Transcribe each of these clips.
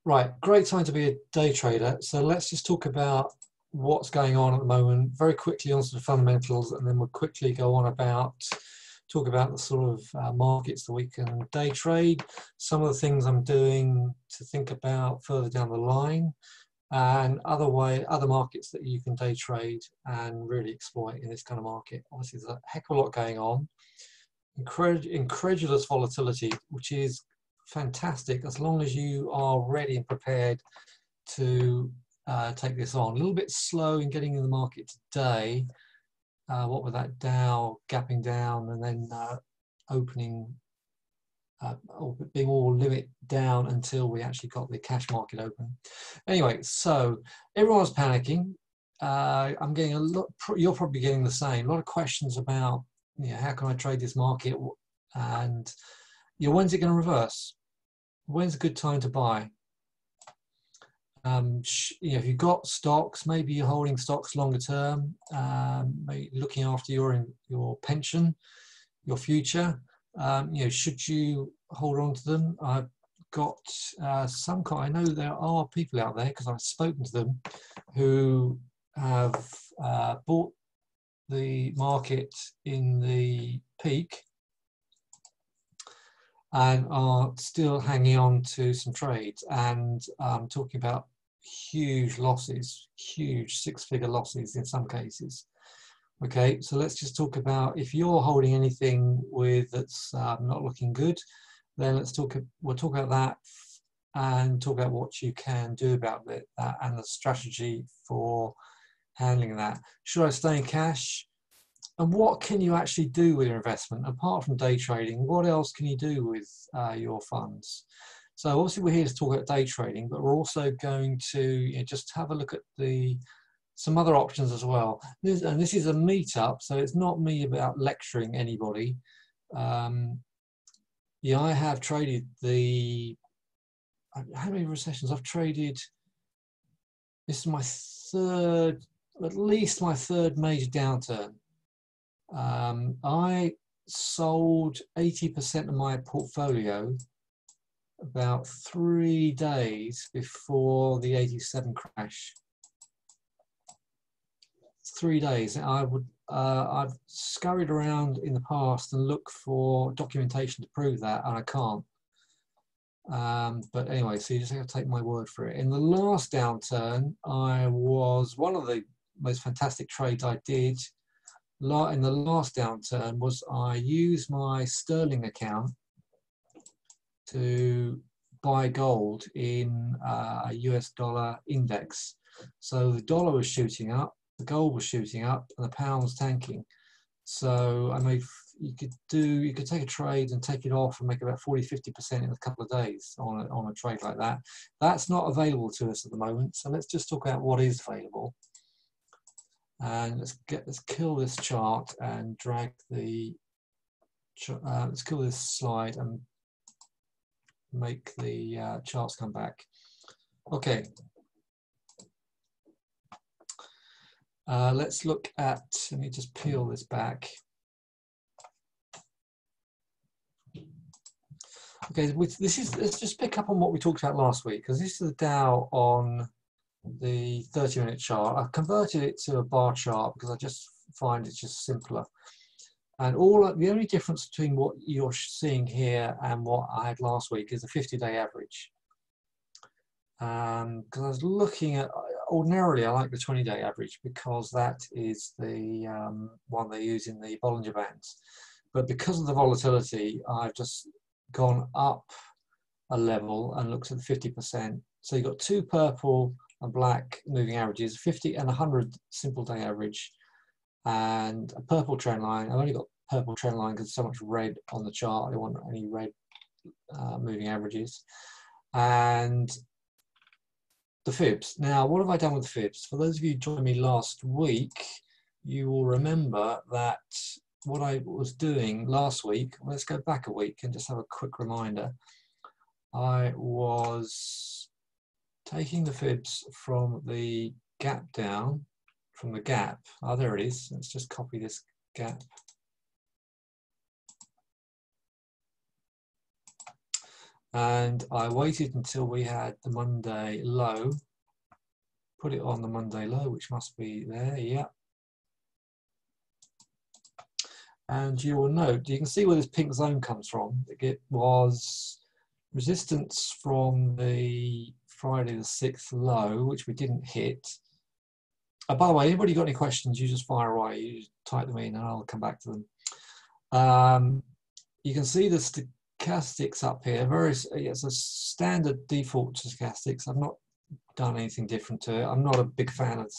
Right, great time to be a day trader. So let's just talk about what's going on at the moment very quickly onto the fundamentals, and then we'll quickly go on about talk about the sort of markets that we can day trade, some of the things I'm doing to think about further down the line, and other markets that you can day trade and really exploit in this kind of market. Obviously, there's a heck of a lot going on. Incredulous volatility, which is fantastic as long as you are ready and prepared to take this on. A little bit slow in getting in the market today. What with that Dow gapping down and then opening, or being all limit down until we actually got the cash market open. Anyway, so everyone's panicking. I'm getting a lot. You're probably getting the same. A lot of questions about, how can I trade this market, and when's it going to reverse? When's a good time to buy? If you've got stocks, maybe you're holding stocks longer term, maybe looking after your pension, your future. Should you hold on to them? I've got some kind. I know there are people out there, because I've spoken to them, who have bought the market in the peak and are still hanging on to some trades, and talking about huge losses, huge six-figure losses in some cases. Okay, so let's just talk about, if you're holding anything that's not looking good, then we'll talk about that and talk about what you can do about that and the strategy for handling that. Should I stay in cash? And what can you actually do with your investment apart from day trading? What else can you do with your funds? So obviously we're here to talk about day trading, but we're also going to just have a look at some other options as well. This is a meetup, so it's not me about lecturing anybody. I have traded how many recessions? I've traded, this is my third, at least my third major downturn. I sold 80% of my portfolio about 3 days before the 87 crash. 3 days. I've scurried around in the past and looked for documentation to prove that, and I can't. But anyway, so you just have to take my word for it. In the last downturn, one of the most fantastic trades I did in the last downturn was I used my sterling account to buy gold in a US dollar index. So the dollar was shooting up, the gold was shooting up, and the pound was tanking. So you could take a trade and take it off and make about 40–50% in a couple of days on a trade like that. That's not available to us at the moment. So let's just talk about what is available. And let's kill this chart and drag let's kill this slide and make the charts come back. Okay. Let's look at, let me just peel this back. Okay, let's just pick up on what we talked about last week, because this is the Dow on the 30-minute chart. I've converted it to a bar chart because I just find it's just simpler. And the only difference between what you're seeing here and what I had last week is the 50-day average. Because I was looking at, ordinarily I like the 20-day average because that is the one they use in the Bollinger Bands. But because of the volatility, I've just gone up a level and looked at the 50%. So you've got two purple and black moving averages, 50 and 100 simple day average, and a purple trend line. I've only got purple trend line because there's so much red on the chart. I don't want any red moving averages. And the fibs. Now, what have I done with the fibs? For those of you who joined me last week, you will remember that what I was doing last week, let's go back a week and just have a quick reminder. I was taking the fibs from the gap down, from the gap. Oh, there it is. Let's just copy this gap. and I waited until we had the Monday low, put it on the Monday low, which must be there, yeah. And you will note, you can see where this pink zone comes from. It was resistance from the Friday the 6th low, which we didn't hit. By the way, anybody got any questions, you just fire away, you just type them in and I'll come back to them. You can see the stochastics up here. It's a standard default stochastics. I've not done anything different to it. I'm not a big fan of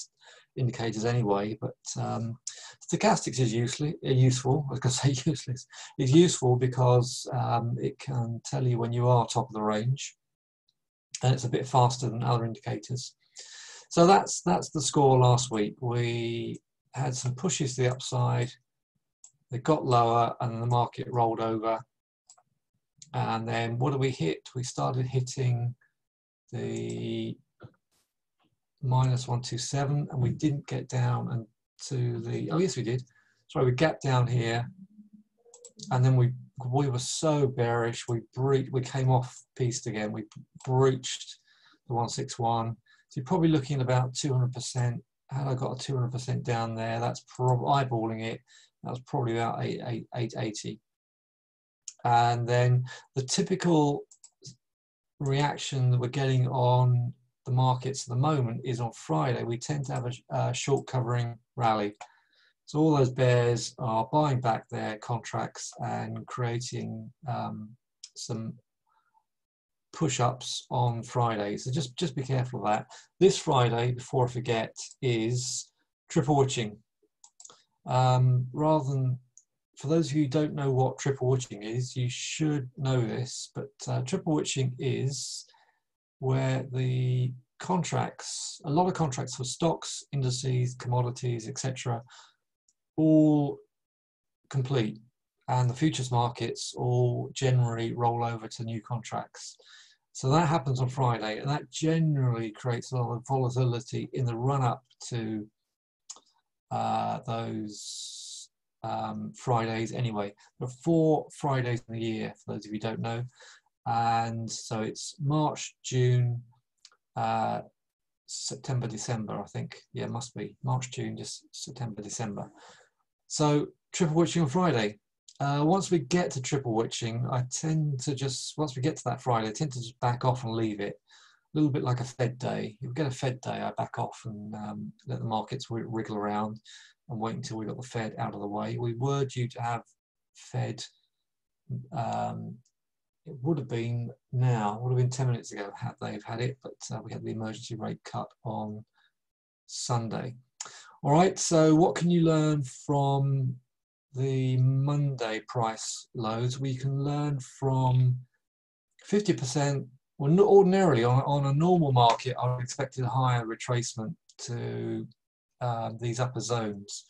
indicators anyway, but stochastics is useful. I was going to say useless. It's useful because it can tell you when you are top of the range, and it's a bit faster than other indicators. So that's the score last week. We had some pushes to the upside. They got lower, and then the market rolled over. And then what did we hit? We started hitting the -127, and we didn't get down and to the, oh yes we did, sorry, we gapped down here, and then we were so bearish, we came off piste again, we breached the 161. So you're probably looking at about 200%. Had I got a 200% down there, that's probably eyeballing it, that was probably about 880. And then the typical reaction that we're getting on the markets at the moment is on Friday we tend to have a short covering rally. So all those bears are buying back their contracts and creating some push-ups on Friday. So just be careful of that. This Friday, before I forget, is triple witching. Rather than, for those of you who don't know what triple witching is, you should know this, but triple witching is where the contracts, a lot of contracts for stocks, indices, commodities, etc., all complete, and the futures markets all generally roll over to new contracts. So that happens on Friday, and that generally creates a lot of volatility in the run-up to those Fridays anyway. There are 4 Fridays in the year, for those of you who don't know, and so it's March, June, September, December, I think. Yeah, it must be March, June, just September, December. So triple witching on Friday. Once we get to triple witching, I tend to just, once we get to that Friday, I tend to just back off and leave it. A little bit like a Fed day. If we get a Fed day, I back off and let the markets wriggle around and wait until we got the Fed out of the way. We were due to have Fed, it would have been 10 minutes ago had they've had it, but we had the emergency rate cut on Sunday. All right, so what can you learn from the Monday price lows? We can learn from 50%. Well, ordinarily on a normal market, I would expect a higher retracement to these upper zones,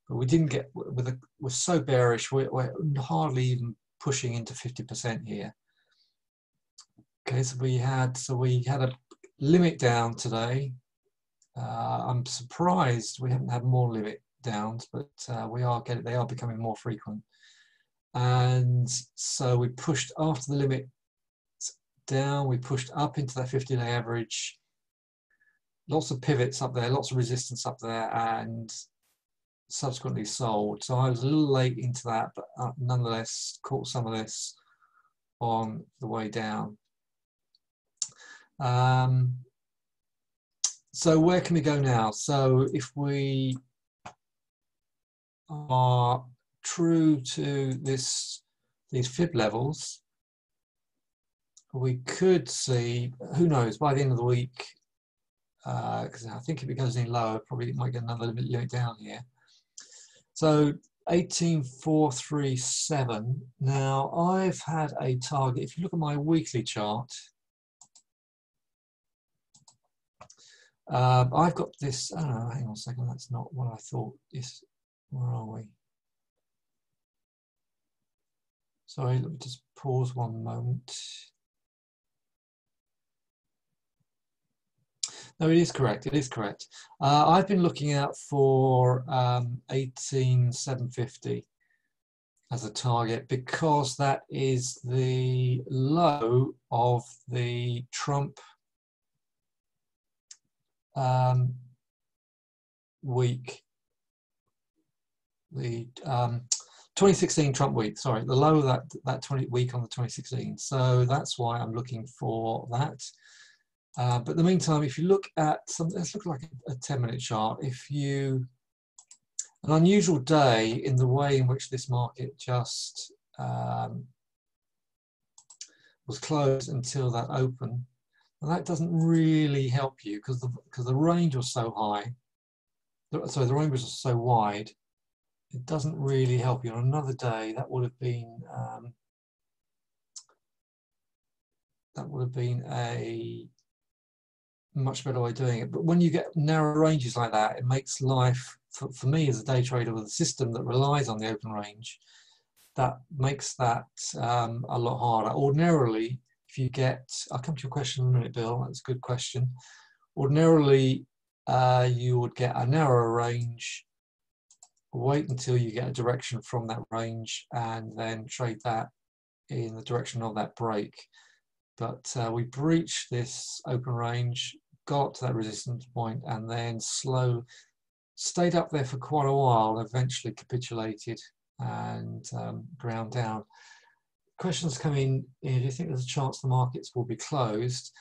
but we didn't get. We're so bearish. We're hardly even pushing into 50% here. Okay, so we had a limit down today. I'm surprised we haven't had more limit downs, but they are becoming more frequent. And so we pushed after the limit down, we pushed up into that 50-day average. Lots of pivots up there, lots of resistance up there, and subsequently sold. So I was a little late into that, but nonetheless caught some of this on the way down. So where can we go now? So if we are true to these fib levels, we could see, who knows, by the end of the week, because I think if it goes any lower, probably it might get another limit down here. So 18,437. Now I've had a target. If you look at my weekly chart, I've got this. Oh, no, hang on a second. That's not what I thought. Yes, where are we? Sorry, let me just pause one moment. No, it is correct. It is correct. I've been looking out for 18,750. as a target because that is the low of the Trump week, the 2016 Trump week, sorry, the low of that 20 week on the 2016. So that's why I'm looking for that. But in the meantime, if you look at something, let's look like a 10-minute chart. If you, an unusual day in the way in which this market just was closed until that open, and that doesn't really help you because the range was so high. Sorry, the range was so wide. It doesn't really help you. On another day, that would have been a much better way of doing it. But when you get narrow ranges like that, it makes life, for me as a day trader with a system that relies on the open range, that makes that a lot harder. Ordinarily, if you get, I'll come to your question in a minute, Bill, that's a good question. Ordinarily, you would get a narrower range, wait until you get a direction from that range, and then trade that in the direction of that break. But we breached this open range, got to that resistance point, and then stayed up there for quite a while, eventually capitulated and ground down. Questions coming in, do you think there's a chance the markets will be closed?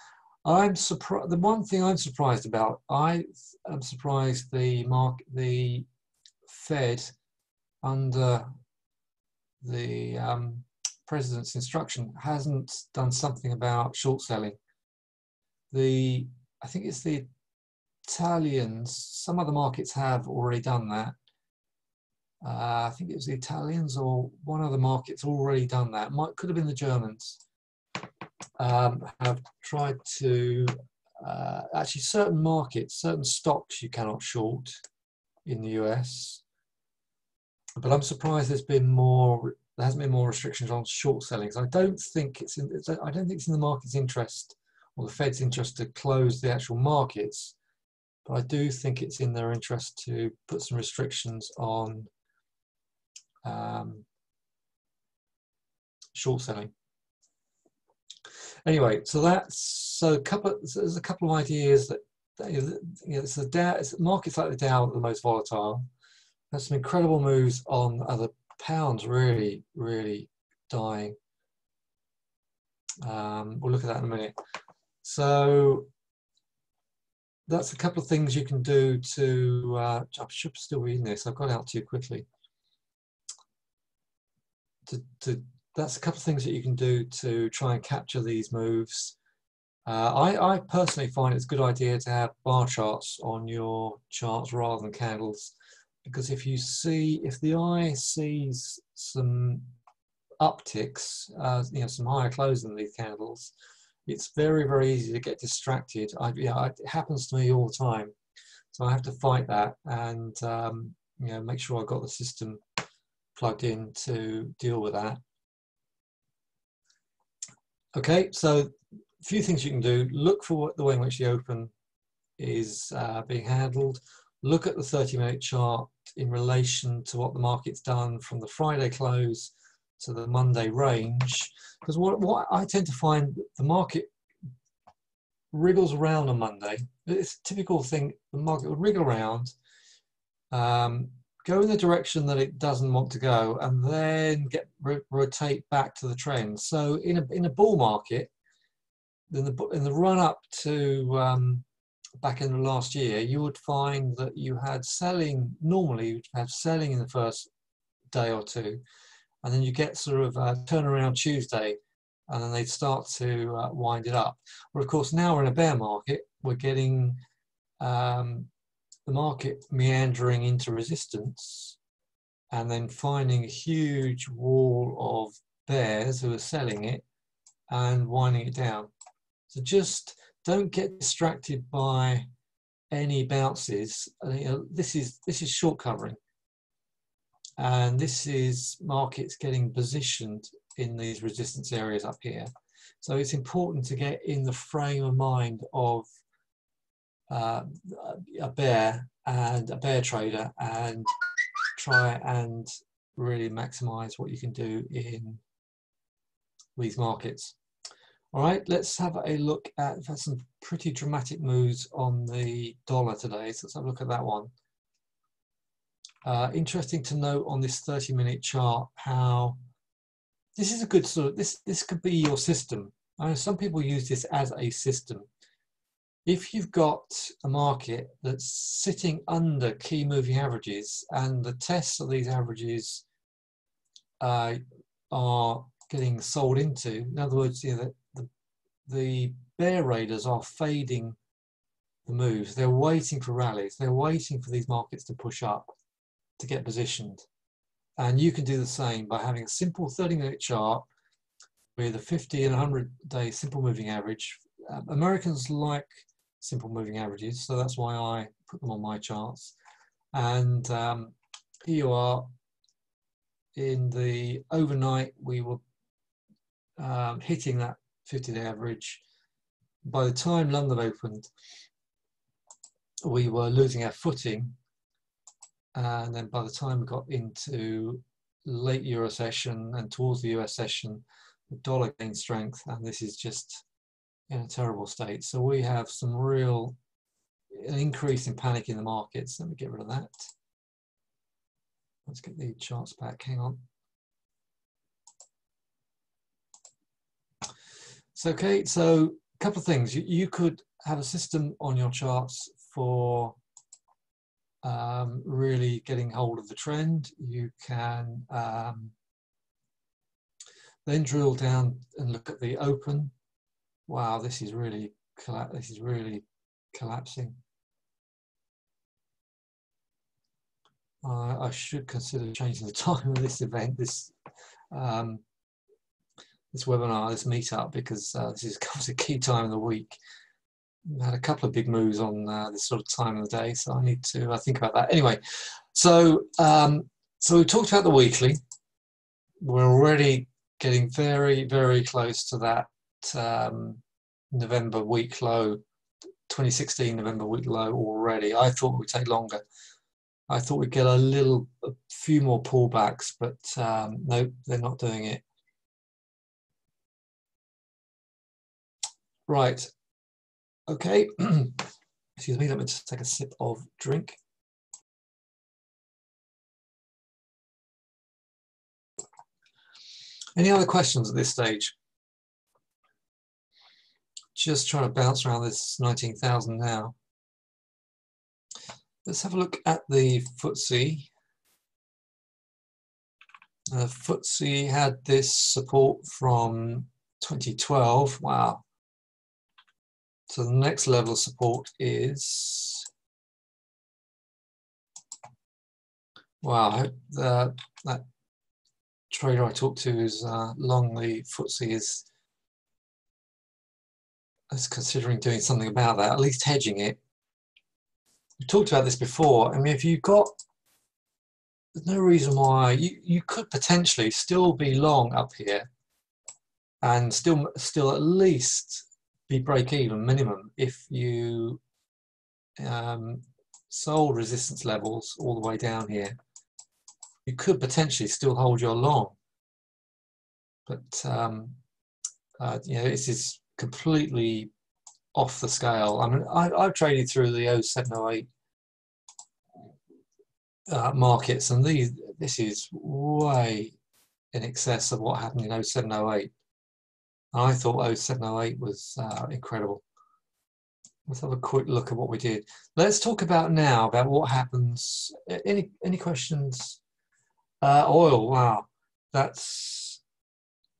I'm surprised. The one thing I'm surprised about, I am surprised the Fed, under the president's instruction, hasn't done something about short selling. I think it's the Italians, some other markets have already done that. I think it was the Italians or one of the markets already done that. Could have been the Germans. Have tried to, actually certain markets, certain stocks you cannot short in the US. But I'm surprised there hasn't been more restrictions on short selling. So I don't think it's in the market's interest or the Fed's interest to close the actual markets, but I do think it's in their interest to put some restrictions on short selling. Anyway, so there's a couple of ideas that it's the Dow, markets like the Dow are the most volatile. There's some incredible moves on the pounds really dying. We'll look at that in a minute. So that's a couple of things you can do to, I should still be in this, I've got out too quickly. That's a couple of things that you can do to try and capture these moves. I personally find it's a good idea to have bar charts on your charts rather than candles, because if the eye sees some upticks, some higher close than these candles, it's very easy to get distracted. It happens to me all the time, so I have to fight that and make sure I've got the system plugged in to deal with that. Okay, so a few things you can do. Look for the way in which the open is being handled. Look at the 30-minute chart in relation to what the market's done from the Friday close to the Monday range. Because what I tend to find, the market wriggles around on Monday. It's a typical thing, the market will wriggle around, go in the direction that it doesn't want to go, and then rotate back to the trend. So in a bull market, in the run up to back in the last year, you would find that you had selling. Normally, you'd have selling in the first day or two, and then you get sort of a turnaround Tuesday, and then they'd start to wind it up. Well, of course, now we're in a bear market. We're getting the market meandering into resistance and then finding a huge wall of bears who are selling it and winding it down. So just don't get distracted by any bounces. This is short covering, and this is markets getting positioned in these resistance areas up here. So it's important to get in the frame of mind of a bear trader and try and really maximize what you can do in these markets. All right, let's have a look at, we've had some pretty dramatic moves on the dollar today, so let's have a look at that one. Interesting to note on this 30-minute chart how this is a good sort of, this could be your system. I know some people use this as a system. If you've got a market that's sitting under key moving averages and the tests of these averages are getting sold into, in other words, you know, the bear raiders are fading the moves. They're waiting for rallies. They're waiting for these markets to push up to get positioned. And you can do the same by having a simple 30-minute chart with a 50 and 100-day simple moving average. Americans like simple moving averages, so that's why I put them on my charts. And here you are. In the overnight, we were hitting that 50-day average. By the time London opened, we were losing our footing. And then by the time we got into late Euro session and towards the US session, the dollar gained strength, and this is just in a terrible state. So we have some real increase in panic in the markets. Let me get rid of that. Let's get the charts back, hang on. So, okay, so a couple of things. You could have a system on your charts for really getting hold of the trend. You can then drill down and look at the open. Wow, this is really collapsing. I should consider changing the time of this event, this webinar, this meetup, because this is a key time of the week. I had a couple of big moves on this sort of time of the day, so I need to think about that. Anyway, so so we talked about the weekly. We're already getting very, very close to that November week low, 2016 November week low already. I thought it would take longer. I thought we'd get a few more pullbacks, but nope, they're not doing it. Right. Okay. Excuse me, let me just take a sip of drink. Any other questions at this stage? Just trying to bounce around this 19,000 now. Let's have a look at the FTSE. FTSE had this support from 2012. Wow. So the next level of support is, wow, that trader I talked to is long the FTSE is considering doing something about that, at least hedging it. We talked about this before. I mean, if you've got, there's no reason why you could potentially still be long up here and still at least be break even minimum if you sold resistance levels all the way down here. You could potentially still hold your long, but you know, this is completely off the scale. I mean, I've traded through the 0708 markets, and this is way in excess of what happened in 0708. And I thought 0708 was incredible. Let's have a quick look at what we did. Let's talk about now about what happens. Any questions? Oil. Wow,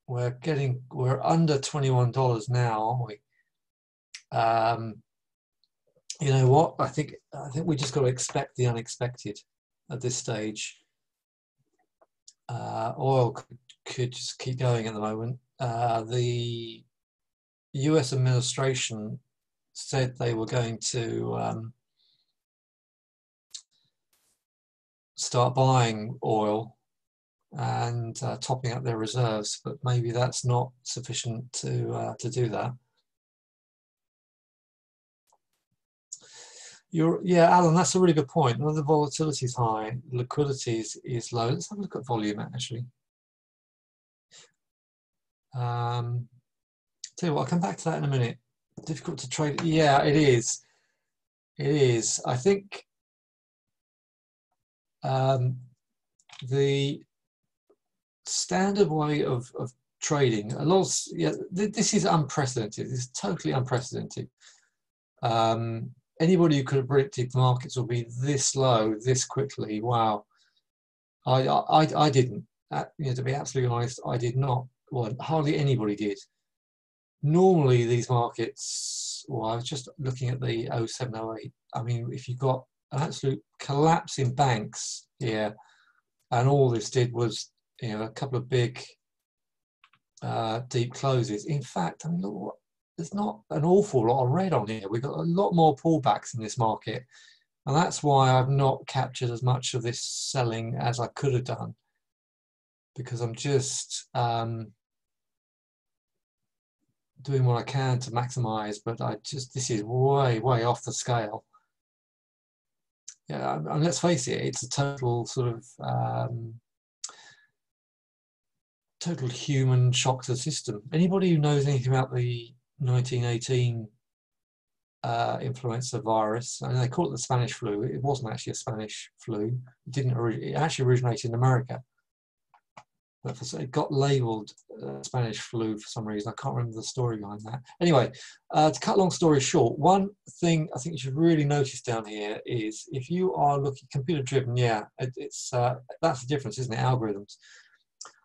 we're under $21 now, aren't we? You know what? I think we just got to expect the unexpected at this stage. Oil could just keep going at the moment. The US administration said they were going to start buying oil and topping up their reserves, but maybe that's not sufficient to do that. Yeah, Alan, that's a really good point. When the volatility is high, liquidity is low. Let's have a look at volume actually. Tell you what, I'll come back to that in a minute. Difficult to trade. Yeah, it is. It is. I think the standard way of trading, this is unprecedented. This is totally unprecedented. Anybody who could have predicted markets will be this low this quickly. Wow, I didn't. To be absolutely honest, I did not. Well, hardly anybody did. Normally, these markets. Well, I was just looking at the 07, 08. I mean, if you've got an absolute collapse in banks here, and all this did was, a couple of big, deep closes. In fact, I mean, look, there's not an awful lot of red on here. We've got a lot more pullbacks in this market, and that's why I've not captured as much of this selling as I could have done, because I'm just doing what I can to maximize, but this is way off the scale. Yeah, and let's face it, it's a total sort of total human shock to the system. Anybody who knows anything about the 1918 influenza virus, and they call it the Spanish flu. It wasn't actually a Spanish flu. It actually originated in America, but it got labelled Spanish flu for some reason. I can't remember the story behind that. Anyway, to cut long story short, one thing I think you should really notice down here is if you are looking computer driven, that's the difference, isn't it? Algorithms.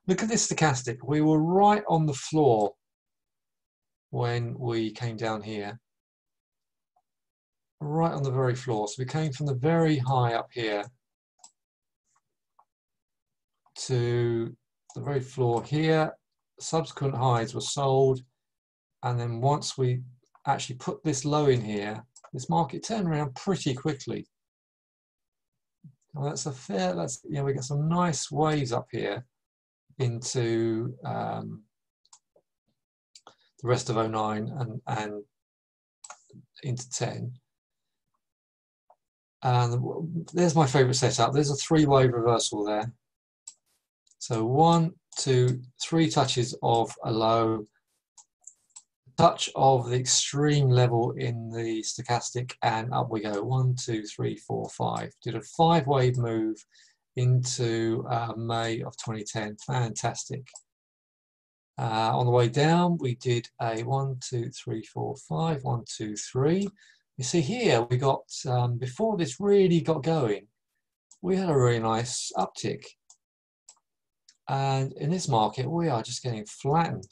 Look at this stochastic. We were right on the floor when we came down here. Right on the very floor. So we came from the very high up here to the very floor here. Subsequent highs were sold, and then once we actually put this low in here, this market turned around pretty quickly. Well, we get some nice waves up here into the rest of 09 and into 10. And there's my favorite setup. There's a three-wave reversal there. So 1, 2, 3 touches of a low, touch of the extreme level in the stochastic, and up we go. 1, 2, 3, 4, 5. Did a 5-wave move into May of 2010. Fantastic. On the way down, we did a 1, 2, 3, 4, 5. 1, 2, 3. You see here, we got, before this really got going, we had a really nice uptick. And in this market, we are just getting flattened,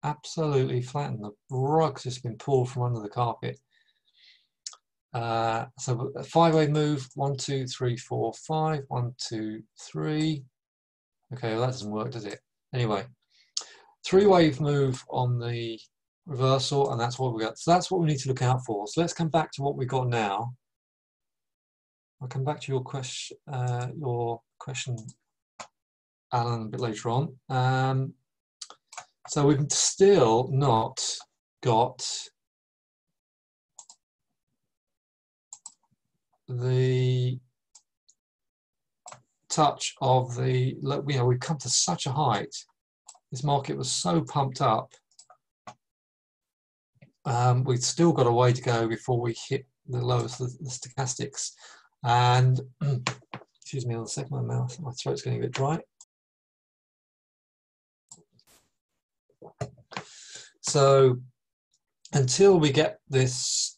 absolutely flattened. The rug's just been pulled from under the carpet. So a 5-wave move, 1, 2, 3, 4, 5, 1, 2, 3. Okay, well that doesn't work, does it? Anyway, 3-wave move on the reversal, and that's what we got. So that's what we need to look out for. So let's come back to what we got now. I'll come back to your question, Alan, a bit later on. So we've still not got the touch of the, we've come to such a height. This market was so pumped up. We've still got a way to go before we hit the lowest, the stochastics. And excuse me, on the second, my throat's getting a bit dry. So until we get this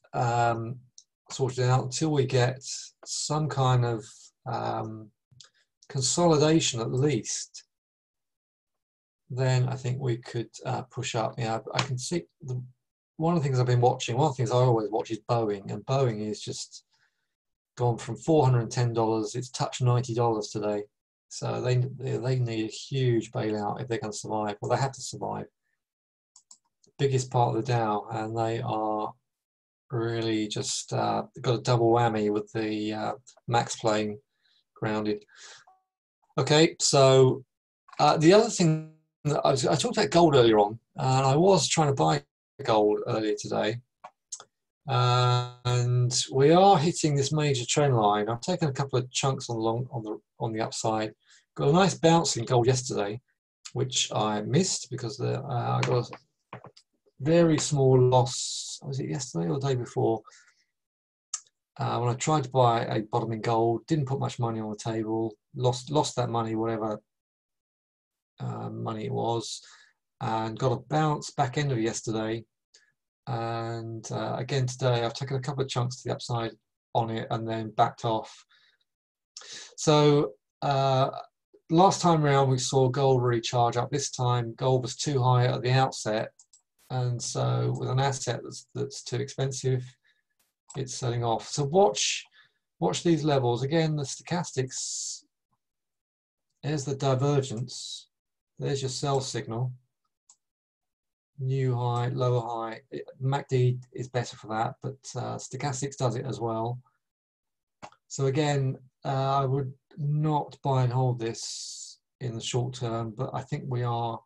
sorted out, until we get some kind of consolidation at least, then I think we could push up. I can see one of the things I've been watching, one of the things I always watch is Boeing, and Boeing is just gone from $410, it's touched $90 today. So they need a huge bailout if they're going to survive. Well, they have to survive. Biggest part of the Dow, and they are really just got a double whammy with the Max plane grounded. Okay, so the other thing that I talked about gold earlier on, and I was trying to buy gold earlier today. And we are hitting this major trend line. I've taken a couple of chunks on the upside. Got a nice bounce in gold yesterday, which I missed because I got a very small loss. Was it yesterday or the day before? When I tried to buy a bottom in gold, didn't put much money on the table, lost that money, whatever money it was, and got a bounce back end of yesterday. And again today, I've taken a couple of chunks to the upside on it and then backed off. So last time around, we saw gold really charge up. This time, gold was too high at the outset, and so with an asset that's too expensive, it's selling off. So watch these levels again. The stochastics. There's the divergence. There's your sell signal. New high, lower high. MACD is better for that, but stochastics does it as well. So again, I would not buy and hold this in the short term, but I think we are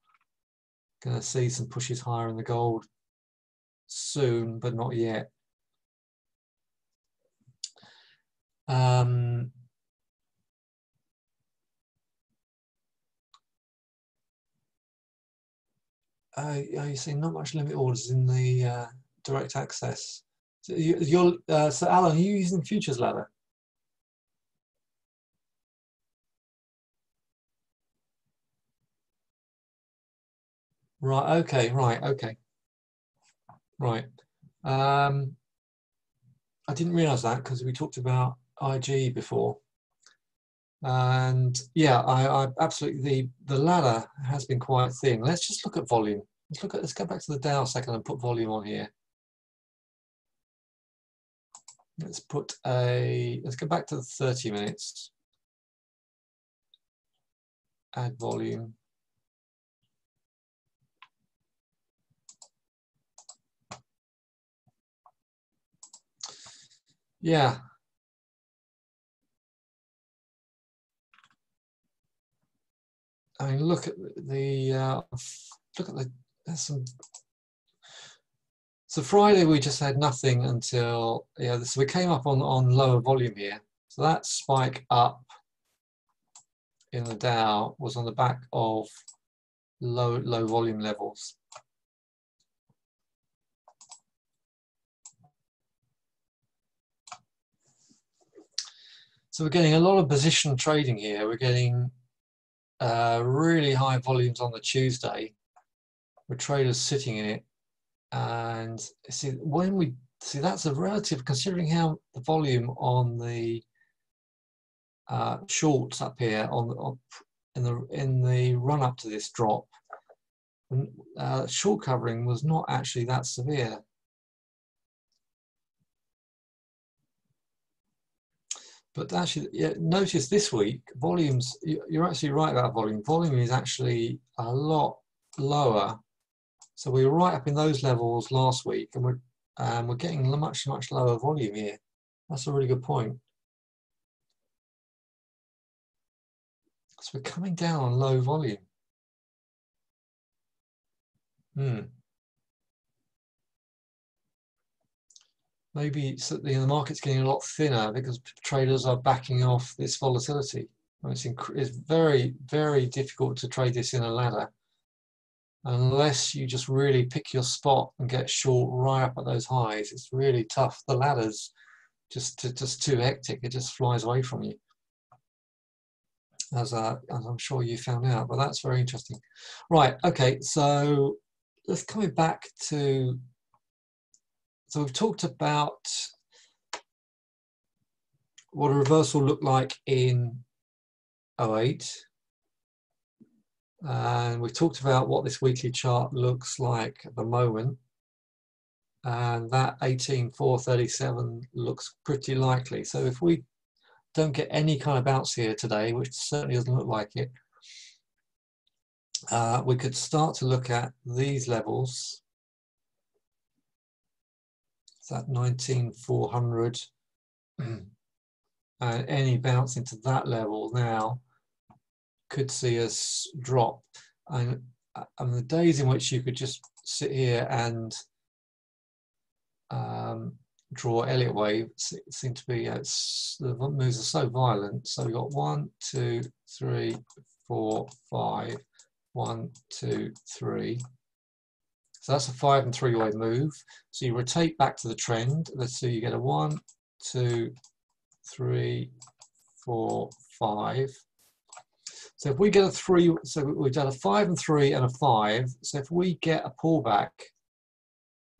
going to see some pushes higher in the gold soon, but not yet. You see not much limit orders in the direct access. So, so Alan, are you using the futures ladder? Right, okay, right, okay. Right. I didn't realize that because we talked about IG before. And yeah, I absolutely, the ladder has been quite thin. Let's just look at volume. Let's go back to the Dow a second and put volume on here. Let's go back to the 30 minutes. Add volume. Yeah. I mean, look at there's some. So Friday we just had nothing until, yeah, so we came up on lower volume here. So that spike up in the Dow was on the back of low volume levels. So we're getting a lot of position trading here. We're getting really high volumes on the Tuesday with traders sitting in it. And see, when we see, that's a relative, considering how the volume on the shorts up here in the run up to this drop, short covering was not actually that severe. But actually, yeah, notice this week volumes. You're actually right about volume. Volume is actually a lot lower. So we were right up in those levels last week, and we're getting much lower volume here. That's a really good point. So we're coming down on low volume. Maybe the market's getting a lot thinner because traders are backing off this volatility. It's very, very difficult to trade this in a ladder unless you just really pick your spot and get short right up at those highs. It's really tough. The ladder's just too hectic. It just flies away from you, as I'm sure you found out. But that's very interesting. Right. Okay. So let's coming back to. So we've talked about what a reversal looked like in 08. And we've talked about what this weekly chart looks like at the moment. And that 18,437 looks pretty likely. So if we don't get any kind of bounce here today, which certainly doesn't look like it, we could start to look at these levels. So that 19,400 and any bounce into that level now could see us drop. And the days in which you could just sit here and draw Elliott wave seem to be the moves are so violent. So we've got 1, 2, 3, 4, 5, 1, 2, 3. So that's a 5 and 3 wave move. So you rotate back to the trend. Let's see, you get a 1, 2, 3, 4, 5. So if we get a 3, so we've done a 5 and 3 and a 5. So if we get a pullback,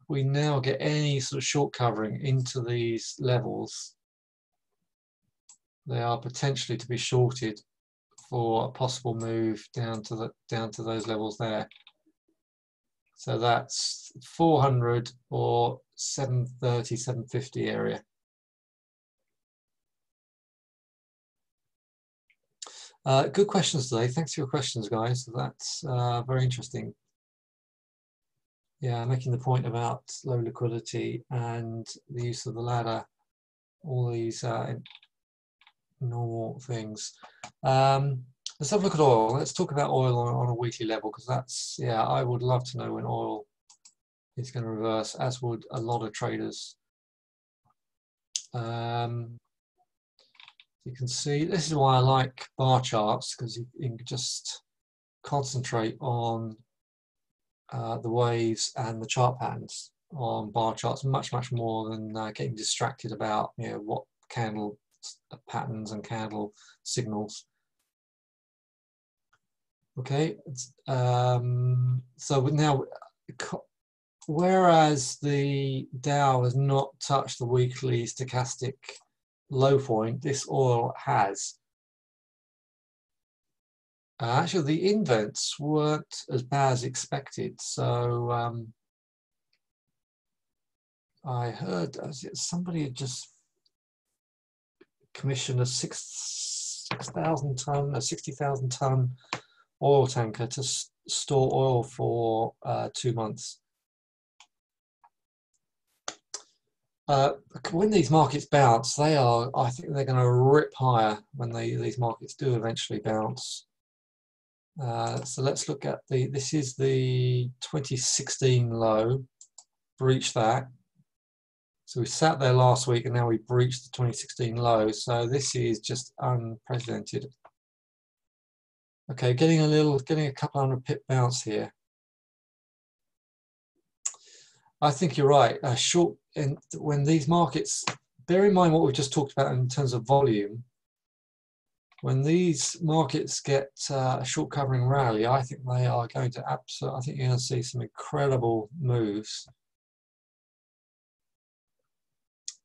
we now get any sort of short covering into these levels, they are potentially to be shorted for a possible move down to those levels there. So that's 400 or 730, 750 area. Good questions today. Thanks for your questions, guys. That's very interesting. Yeah, making the point about low liquidity and the use of the ladder, all these normal things. Let's have a look at oil. Let's talk about oil on a weekly level, because that's, yeah, I would love to know when oil is going to reverse, as would a lot of traders. You can see, this is why I like bar charts, because you can just concentrate on the waves and the chart patterns on bar charts much more than getting distracted about, you know, what candle patterns and candle signals. Okay, so now, whereas the Dow has not touched the weekly stochastic low point, this oil has. Actually, the invents weren't as bad as expected. So I heard somebody had just commissioned a 6,000 ton, a 60,000 ton oil tanker to store oil for 2 months. When these markets bounce, I think they're going to rip higher when these markets do eventually bounce. So let's look at this is the 2016 low, breached that. So we sat there last week and now we breached the 2016 low. So this is just unprecedented. Okay, getting a couple hundred pip bounce here. I think you're right. Short, and when these markets, bear in mind what we've just talked about in terms of volume. When these markets get a short covering rally, I think they are going to absolutely. I think you're going to see some incredible moves.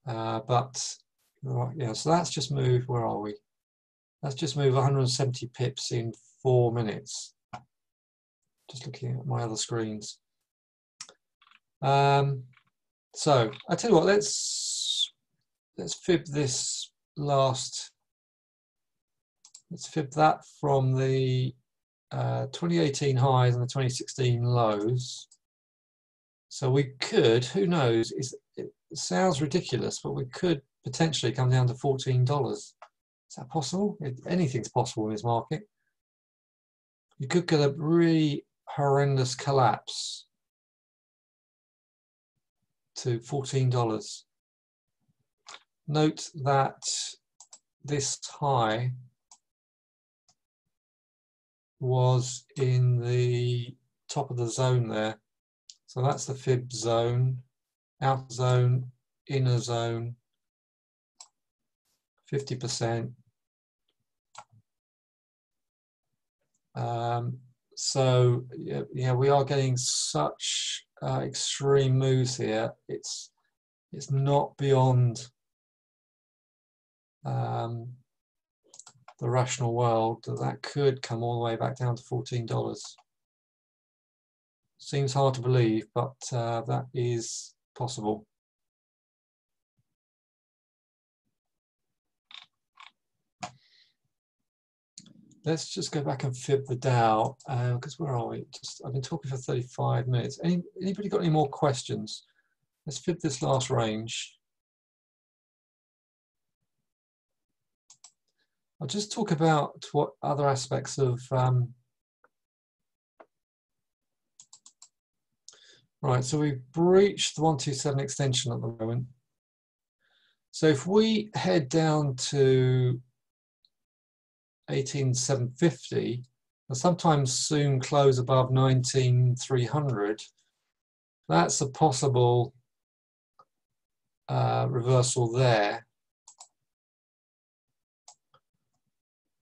But yeah, so that's just moved. Where are we? That's just moved 170 pips in 4 minutes. Just looking at my other screens. So I tell you what, let's fib this last. Let's fib that from the 2018 highs and the 2016 lows. So we could, who knows? It sounds ridiculous, but we could potentially come down to $14. Is that possible? Anything's possible in this market. You could get a really horrendous collapse to $14. Note that this high was in the top of the zone there. So that's the fib zone, outer zone, inner zone, 50%. So yeah, we are getting such extreme moves here. It's not beyond the rational world that could come all the way back down to $14. Seems hard to believe, but that is possible. Let's just go back and fib the Dow, because where are we? I've been talking for 35 minutes. Anybody got any more questions? Let's fib this last range. I'll just talk about what other aspects of right, so we've breached the 127 extension at the moment. So if we head down to 18,750, and sometimes soon close above 19,300, that's a possible reversal there.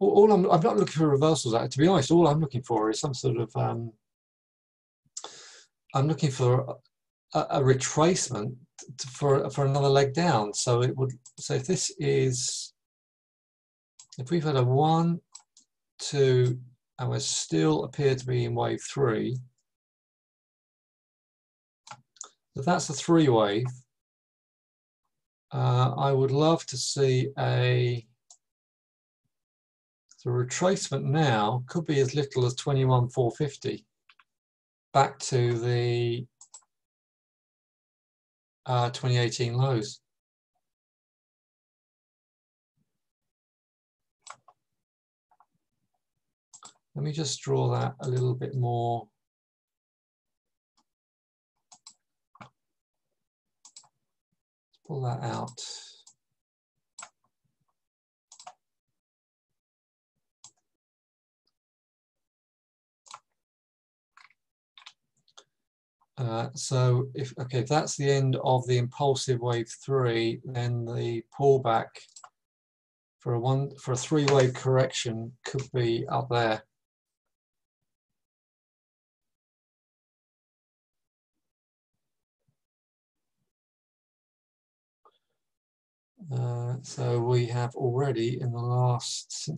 I'm not looking for reversals. To be honest, all I'm looking for is some sort of I'm looking for a retracement for another leg down. So it would. So if this is, if we've had a 1, 2, and we still appear to be in wave 3, if that's a 3 wave, I would love to see a. The retracement now could be as little as 21,450 back to the 2018 lows. Let me just draw that a little bit more. Pull that out. So if that's the end of the impulsive wave 3, then the pullback for a 3-wave correction could be up there. So we have already in the last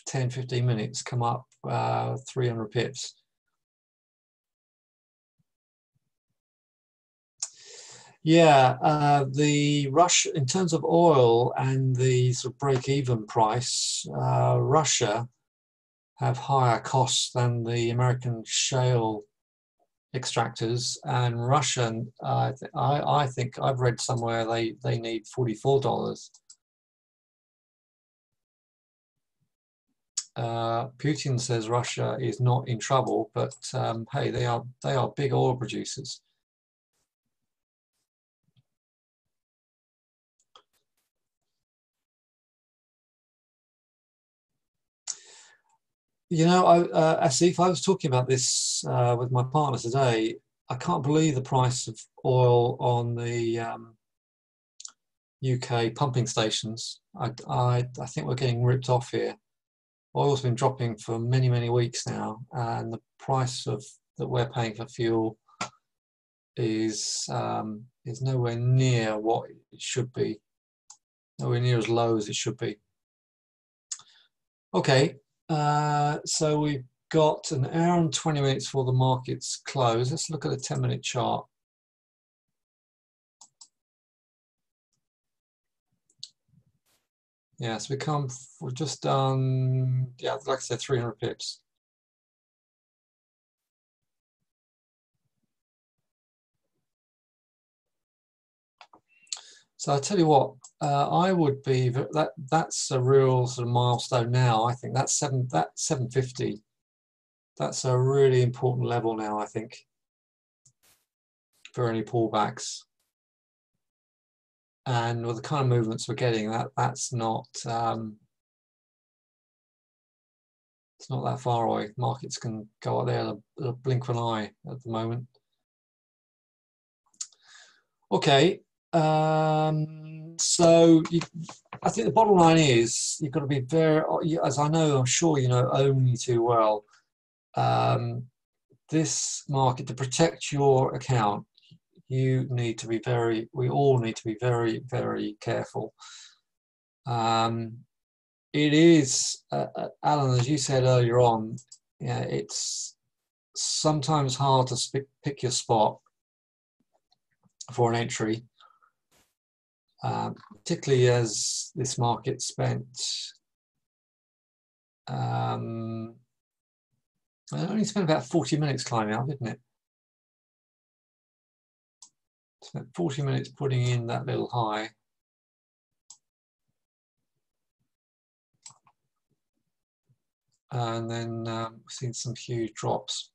10-15 minutes come up 300 pips. Yeah, the Russia, in terms of oil and the sort of break-even price, Russia have higher costs than the American shale extractors, and Russian, I think I've read somewhere they need $44. Putin says Russia is not in trouble, but hey, they are big oil producers. You know, Asif, I was talking about this with my partner today. I can't believe the price of oil on the UK pumping stations. I think we're getting ripped off here. Oil's been dropping for many, many weeks now, and the price that we're paying for fuel is nowhere near what it should be. Nowhere near as low as it should be. Okay. So we've got an hour and 20 minutes before the markets close. Let's look at the 10-minute chart. Yeah, so we've just done, yeah, like I said, 300 pips. So I tell you what, I would be that's a real sort of milestone now. I think that's 750. That's a really important level now, I think, for any pullbacks. And with the kind of movements we're getting, that's not it's not that far away. Markets can go out there at a blink of an eye at the moment. Okay. So I think the bottom line is you've got to be very, as I know, I'm sure you know only too well, this market, to protect your account, you need to be we all need to be very, very careful. It is, Alan, as you said earlier on, yeah, it's sometimes hard to pick your spot for an entry. Particularly as this market spent it only spent about 40 minutes climbing up, didn't it? Spent 40 minutes putting in that little high. And then we've seen some huge drops.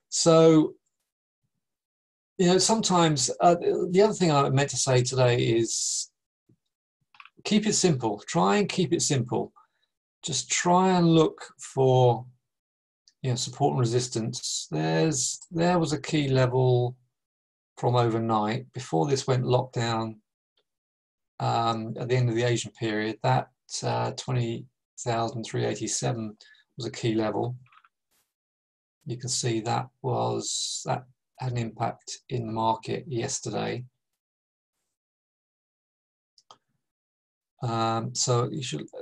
So You know, sometimes the other thing I meant to say today is keep it simple. Try and keep it simple. Just try and look for, you know, support and resistance. There was a key level from overnight before this went lockdown at the end of the Asian period. That 20,387 was a key level. You can see that had an impact in the market yesterday. So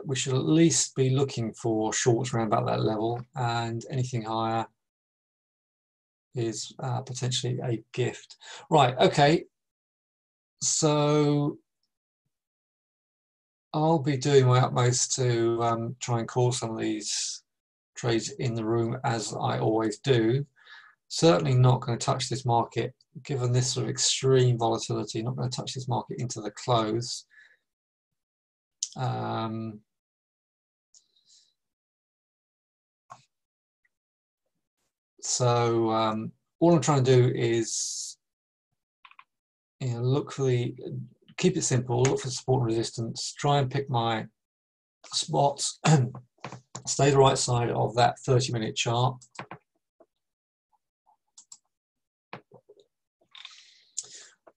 we should at least be looking for shorts around about that level, and anything higher is potentially a gift. Right, okay. So I'll be doing my utmost to try and call some of these trades in the room, as I always do. Certainly not going to touch this market, given this sort of extreme volatility, not going to touch this market into the close. So all I'm trying to do is, you know, look for keep it simple, look for support and resistance, try and pick my spots, stay the right side of that 30-minute chart.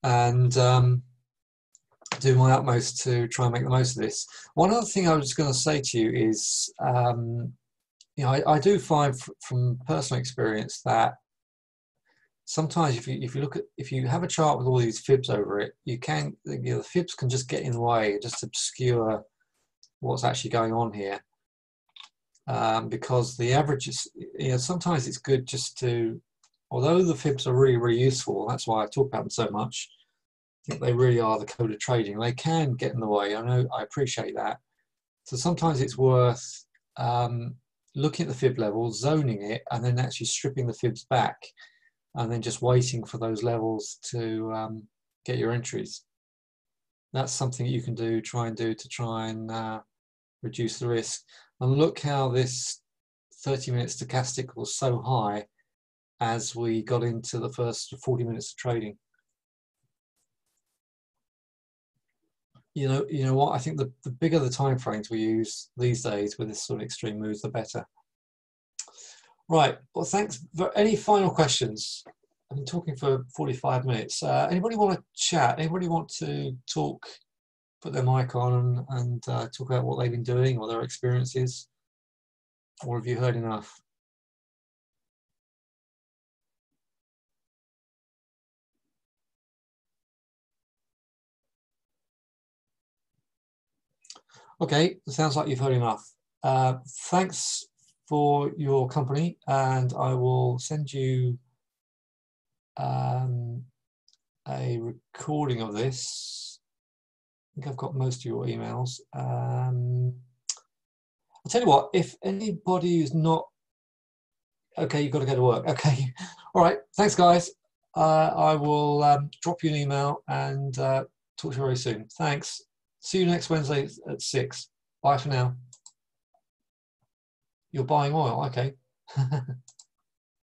And do my utmost to try and make the most of this. One other thing I was going to say to you is, you know, I do find from personal experience that sometimes if you have a chart with all these fibs over it, you know, the fibs can just get in the way, just obscure what's actually going on here. Because the averages, you know, sometimes it's good just to, although the fibs are really, really useful, that's why I talk about them so much. I think they really are the code of trading. They can get in the way. I know, I appreciate that. So sometimes it's worth looking at the fib levels, zoning it, and then actually stripping the fibs back, and then just waiting for those levels to get your entries. That's something you can try and reduce the risk. And look how this 30-minute stochastic was so high as we got into the first 40 minutes of trading. You know what? I think the bigger the time frames we use these days with this sort of extreme moves, the better. Right. Well, thanks. Any final questions? I've been talking for 45 minutes. Anybody want to chat? Anybody want to talk? Put their mic on and talk about what they've been doing or their experiences, or have you heard enough? Okay, it sounds like you've heard enough. Thanks for your company, and I will send you a recording of this. I think I've got most of your emails. I'll tell you what, if anybody is not, okay, you've got to go to work. Okay, all right, thanks guys. I will drop you an email and talk to you very soon. Thanks. See you next Wednesday at 6. Bye for now. You're buying oil, okay.